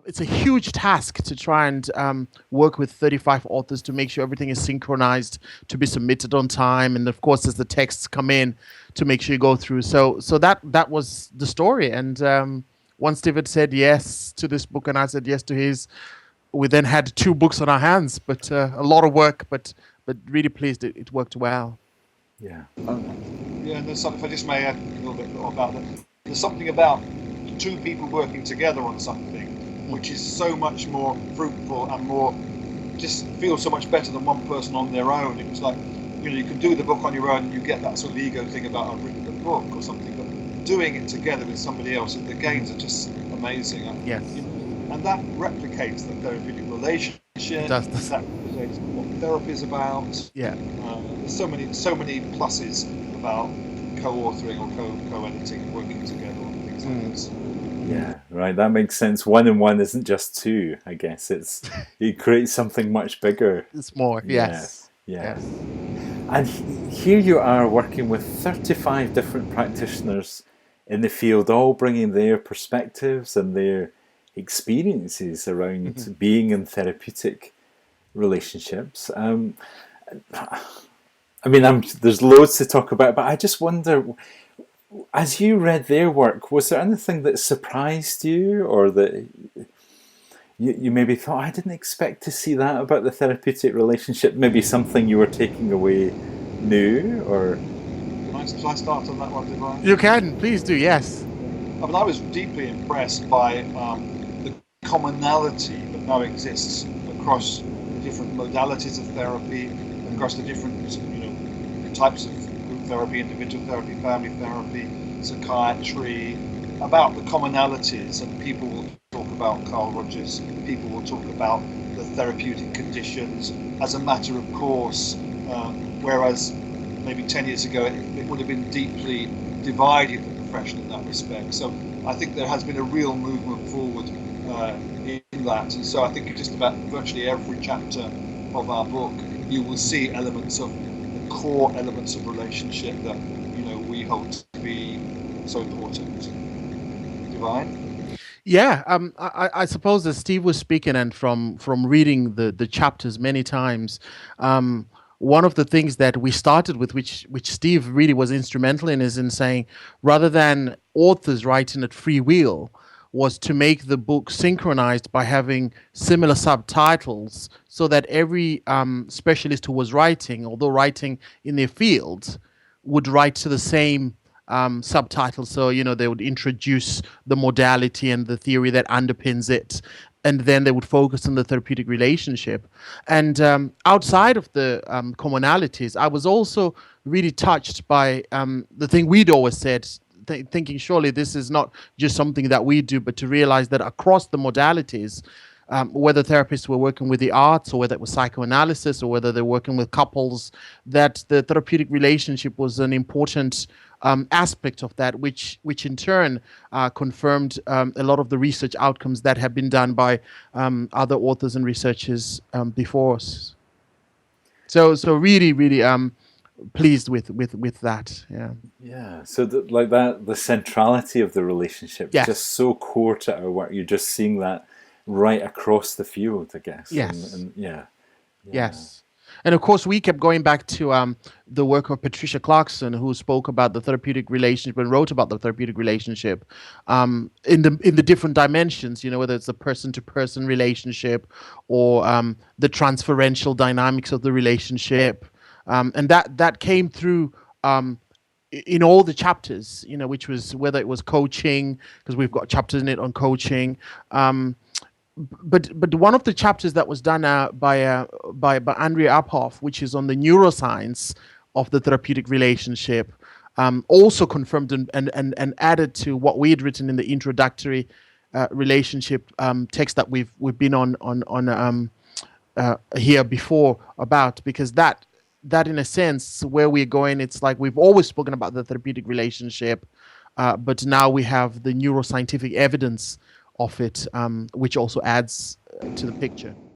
it's a huge task to try and work with 35 authors to make sure everything is synchronized to be submitted on time, and of course, as the texts come in, to make sure you go through. So that was the story. And once David said yes to this book, and I said yes to his, we then had two books on our hands. But a lot of work, but really pleased it worked well. Yeah. Yeah, and there's something, if I just may add a little bit more about that. There's something about two people working together on something which is so much more fruitful and more, just feels so much better than one person on their own. It's like, you can do the book on your own and you get that sort of ego thing about I've written the book or something, but doing it together with somebody else, the gains are just amazing. Yes. And that replicates the therapeutic relationship. It does. That replicates what therapy is about. Yeah. There's so many pluses about co-authoring or co-editing and working together on things like this. Yeah, right. That makes sense. 1 and 1 isn't just 2. I guess it creates something much bigger. It's more. Yes. Yeah. And here you are working with 35 different practitioners in the field, all bringing their perspectives and their experiences around being in therapeutic relationships. There's loads to talk about, but I just wonder, as you read their work, was there anything that surprised you, or that you maybe thought, I didn't expect to see that about the therapeutic relationship? Maybe something you were taking away new, or? Can I start on that one, Divine? You can, please do, yes. I was deeply impressed by the commonality that now exists across the different modalities of therapy, across the different types of group therapy, individual therapy, family therapy, psychiatry, about the commonalities. And people will talk about Carl Rogers, people will talk about the therapeutic conditions as a matter of course, whereas maybe 10 years ago it would have been deeply divided, the profession, in that respect. So I think there has been a real movement forward in that, and so I think just about virtually every chapter of our book you will see elements of the core elements of relationship that we hold to be so important. Divine? Yeah, I suppose as Steve was speaking, and from reading the chapters many times, one of the things that we started with, which Steve really was instrumental in, is in saying, rather than authors writing at free will, was to make the book synchronized by having similar subtitles, so that every specialist who was writing, although writing in their field, would write to the same subtitles. So, they would introduce the modality and the theory that underpins it, and then they would focus on the therapeutic relationship. And outside of the commonalities, I was also really touched by the thing we'd always said, thinking surely this is not just something that we do, but to realize that across the modalities, whether therapists were working with the arts, or whether it was psychoanalysis, or whether they're working with couples, that the therapeutic relationship was an important aspect of that, which in turn confirmed a lot of the research outcomes that have been done by other authors and researchers before us. So really pleased with that. Yeah, so the centrality of the relationship, yes, just so core to our work. You're just seeing that right across the field, I guess. Yes. And yes. And of course, we kept going back to the work of Patricia Clarkson, who spoke about the therapeutic relationship and wrote about the therapeutic relationship in the different dimensions. Whether it's the person-to-person relationship, or the transferential dynamics of the relationship, and that came through in all the chapters. Which was, whether it was coaching, because we've got chapters in it on coaching. But one of the chapters that was done by Andrea Uphoff, which is on the neuroscience of the therapeutic relationship, also confirmed and added to what we had written in the introductory relationship text that we've been on here before about, because that in a sense, where we're going, it's like we've always spoken about the therapeutic relationship, but now we have the neuroscientific evidence of it, which also adds to the picture.